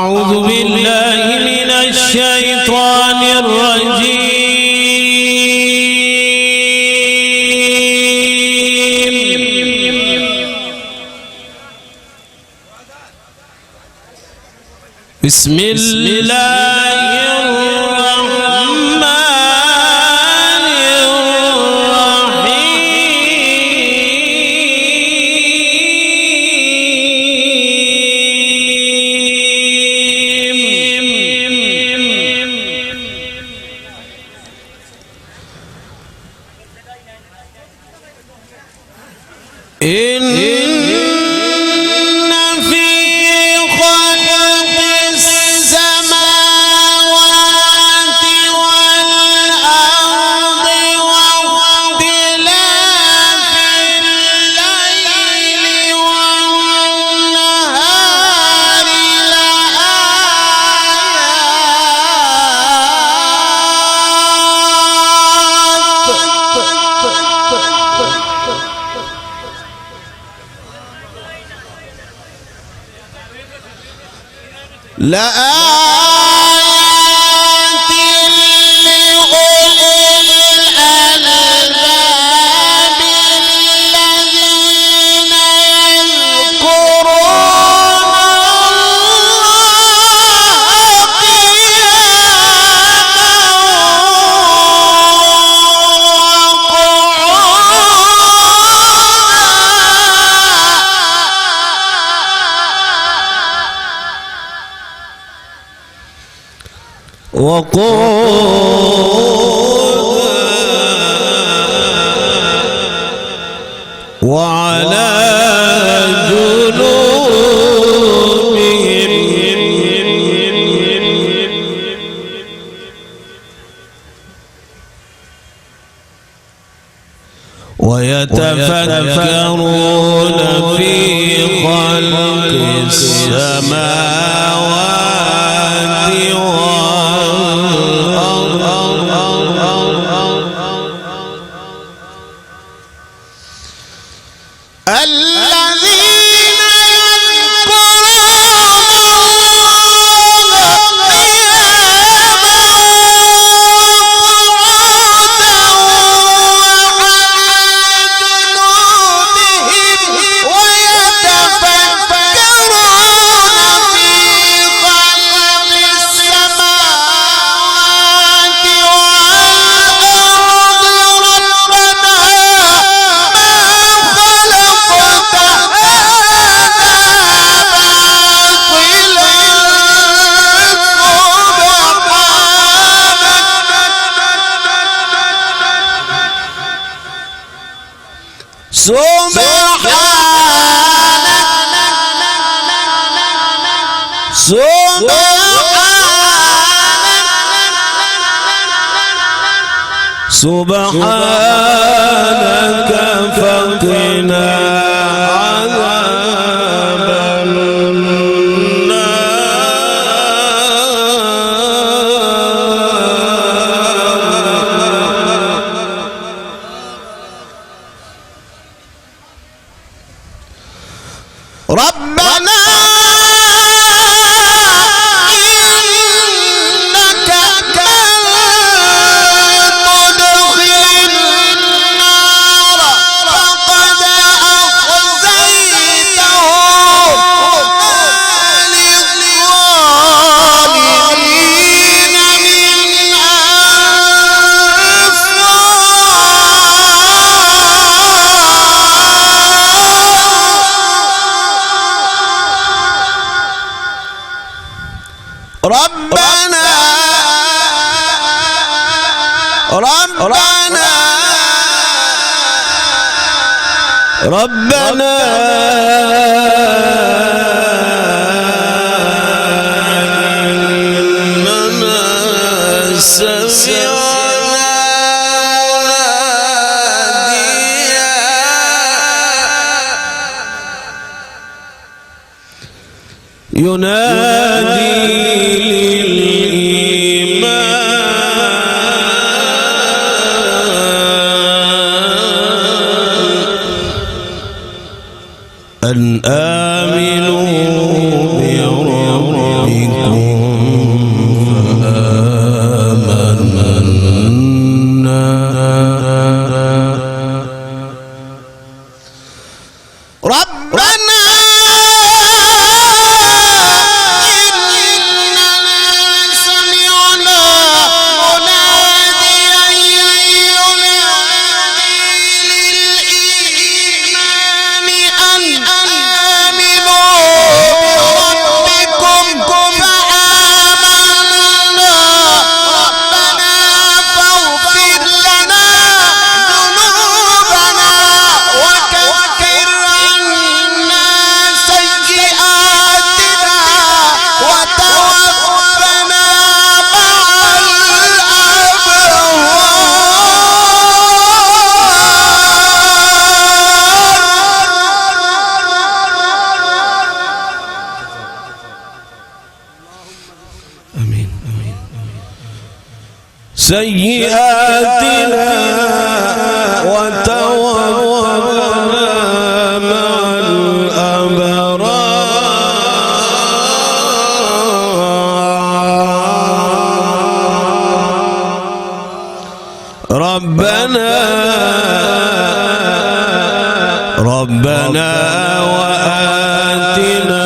أعوذ بالله من الشيطان الرجيم. بسم الله الرحمن لآيات لأولي الألباب الذين يذكرون الله وعلى جنوبهم ويتفكرون في خلق السماوات الذين يذكرون الله قياما وقعودا وعلى جنوبهم ويتفكرون في خلق السماوات والأرض سبحانك فقنا عذاب النار. ربنا ربنا إننا سمعنا ينادي أن آمنوا بربكم آمين سيئاتنا وتوفنا مع الأبرار ربنا وآتنا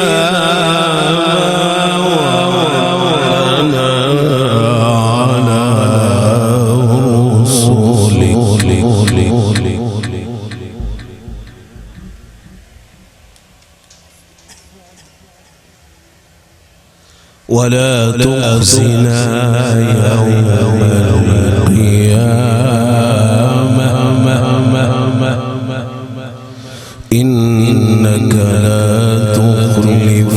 على رسولك ولا تخزنا يوم القيامة إنك لا تخلف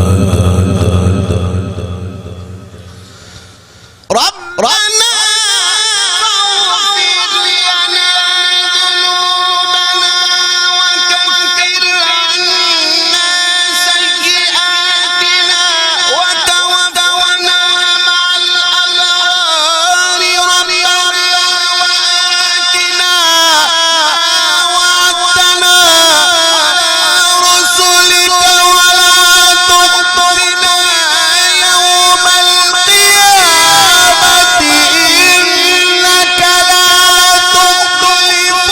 الميعاد ربنا اغفر لنا ذنوبنا وكفر عنا سيئاتنا وتوفنا مع الأبرار ربنا وآتنا وعدتنا على رسلك ولا تخزنا يوم القيامة إنك لا تخلف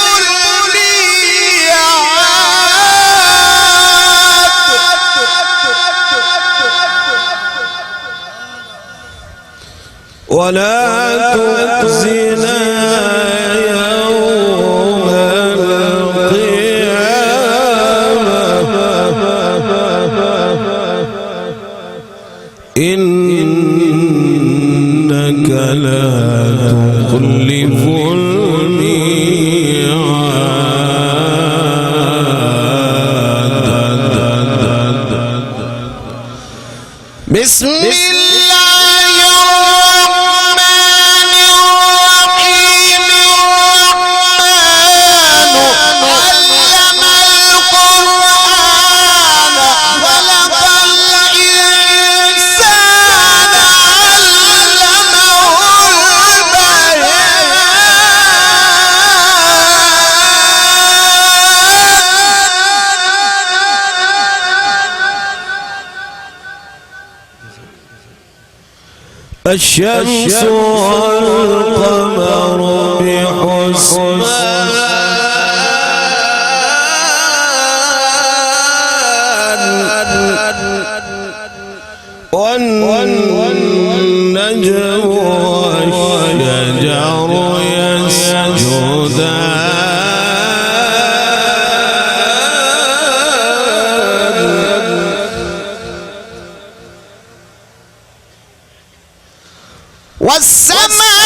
الميعاد ولا تخزنا يوم القيامة إنك لا تخلف الميعاد بسم الله الرحمن الرحيم الرحمن علم القرآن خلق الإنسان علمه البيان الشمس والقمر بحسبان والنجم والشجر يسجدان والسماء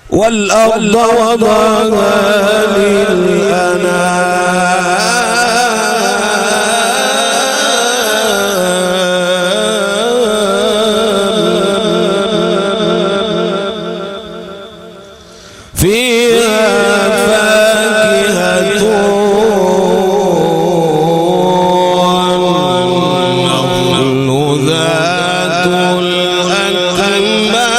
والأرض وضعها للأنام فيها فاكهة والنخل ذات الأكمام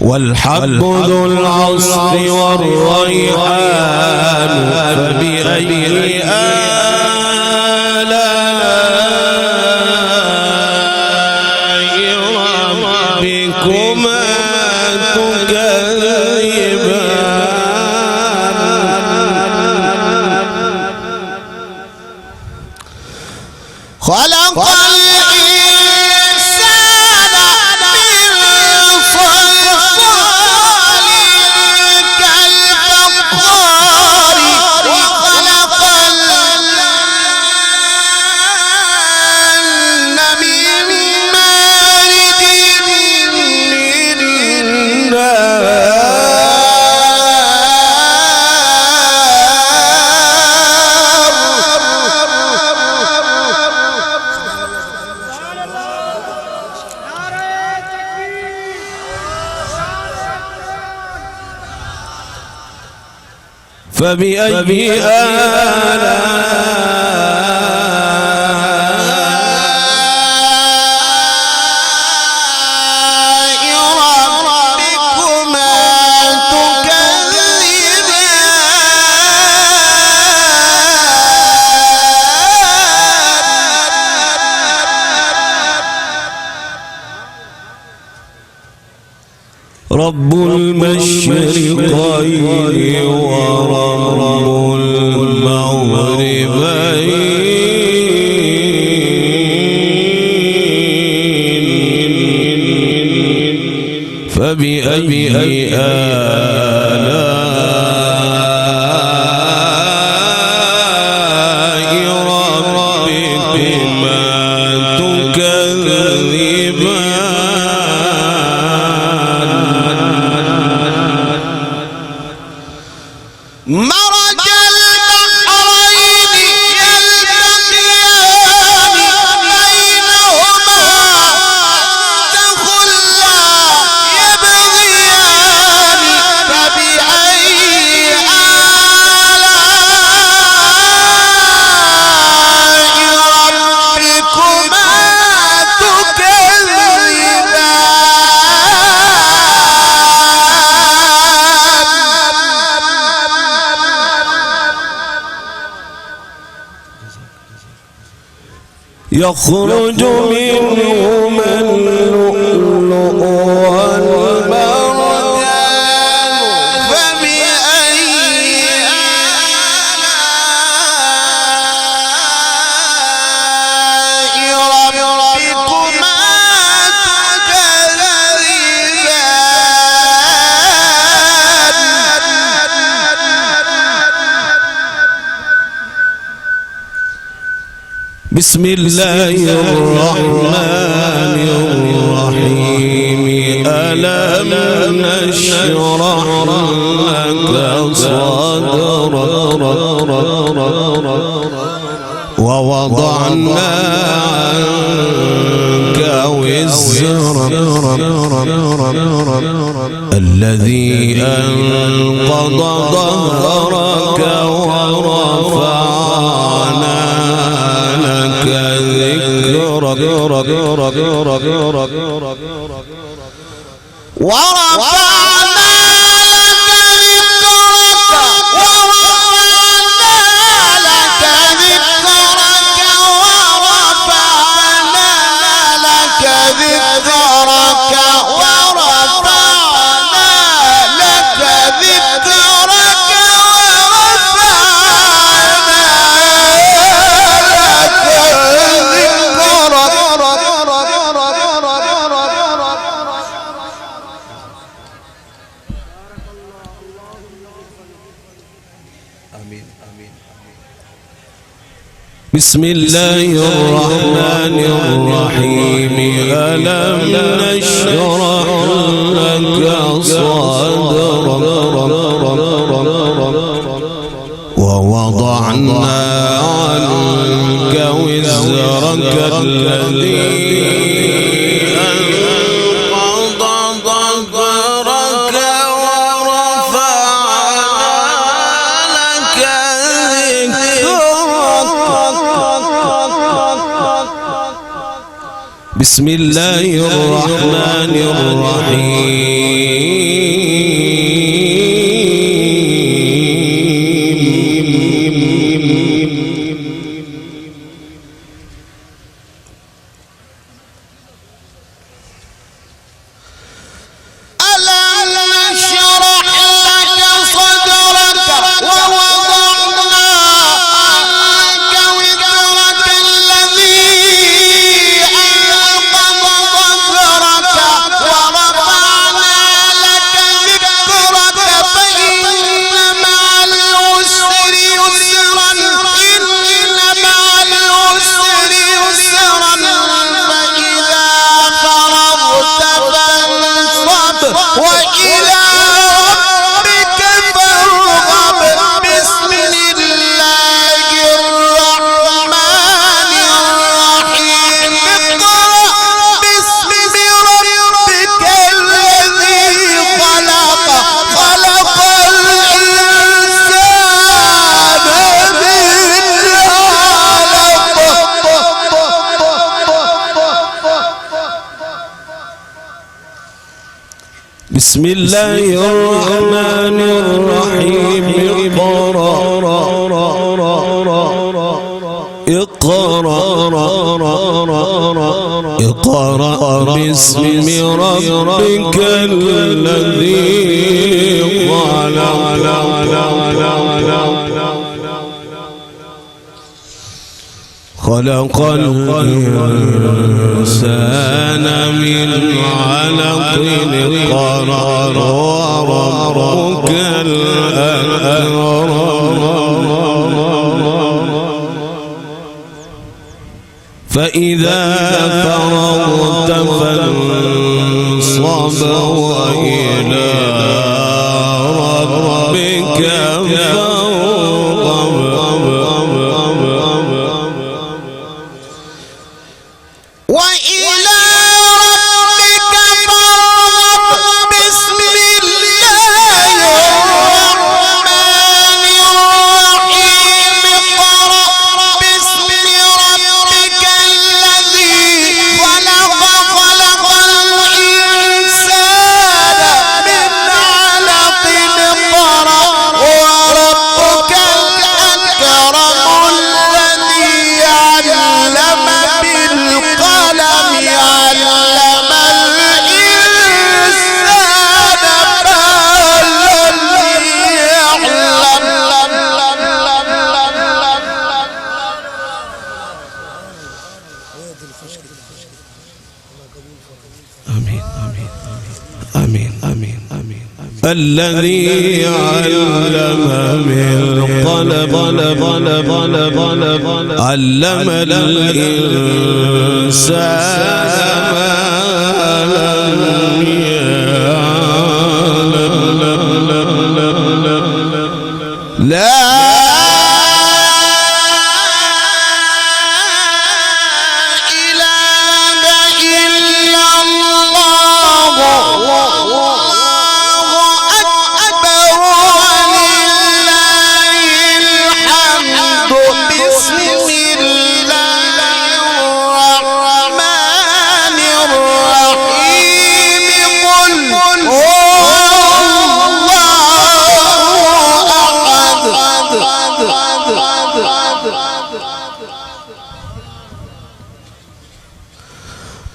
والحب ذو العصف والريحان فبأي آلاء ربكما تكذبان خلق الإنسان فبأي رب المشرقين ورب المغربين فبأي آلاء ربكما تكذبان مرج البحرين يلتقيان بينهما تخلا يبغيان فبأي آلاء ربكما يخرج منهما اللؤلؤ والمرجان فبأي آلاء ربكما تكذبان بسم الله الرحمن الرحيم ألم نشرح لك صدرك ووضعنا عنك وزرك الذي أنقض ظهرك ورفعنا لك ذكرك بسم الله الرحمن الرحيم ألم نشرح لك صدرك ووضعنا عنك وزرك الذي بسم الله الرحمن الرحيم بسم الله الرحمن الرحيم اقرأ باسم ربك الذي خلق الإنسان من علق اقرأ وربك الأكرم فإذا فرغت فانصب وإلى ربك فارغب الذي علم بالقلم علم الإنسان ما لم يعلم لا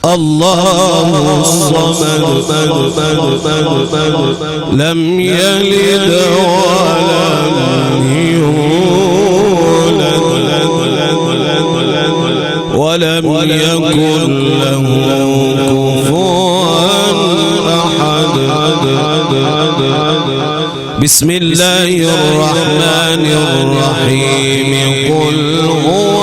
الله الصمد لم يلد ولم يولد ولم يكن له كفوا أحد بسم الله الرحمن الرحيم قل هو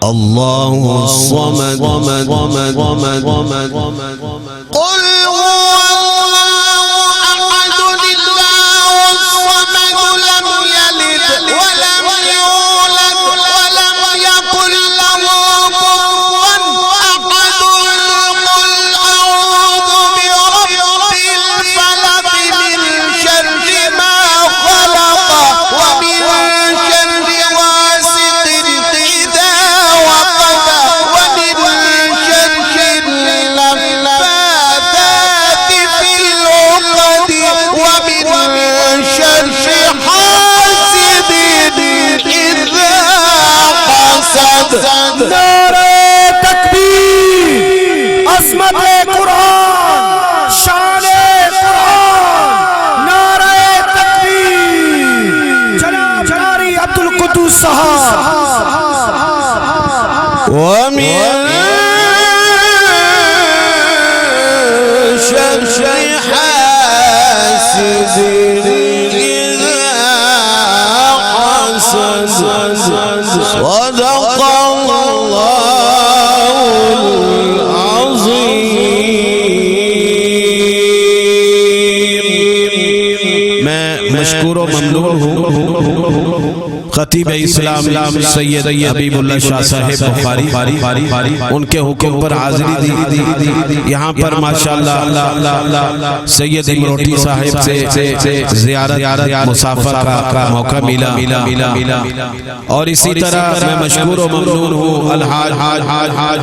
الله الصمد قل هو الله أحد الله الصمد لم يلد ولم يولد ولم يكن له كفوا أحد قل أعوذ برب الفلق من شر ما خلق ومن شر غاسق إذا وقب ومن شر النفاثات في العقد ومن شر حاسد إذا حسد. نعرہ تکبیر، عظمت قرآن، شان قرآن، نعرہ تکبیر. جناب قاری عبدالقدوس صاحب. ومن شر حاسد إذا حسد. صدق الله العظيم. मैं मशकूर और ममनून हूँ खतीब इस्लाम सैयद हबीबुल्लाह शाह साहिब बुखारी उनके हुक्म पर हाजिरी दी। यहाँ पर माशाअल्लाह सैयद इमरोटी साहिब से ज़ियारत मुसाफर का मौका मिला और इसी तरह मैं मशकूर व ममनून हूँ अलहाज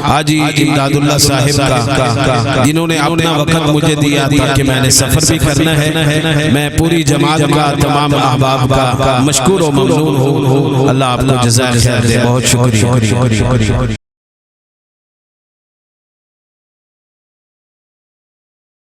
हाजी इमदादुल्लाह साहिब का, जिन्होंने अपना वक्त मुझे दिया ताकि मैंने सफर भी करना है। मैं पूरी जमात का, तमाम अहबाब का मशकूर व ममनून हूँ। अल्लाह आपको जज़ाए खैर दे। बहुत शुक्रिया।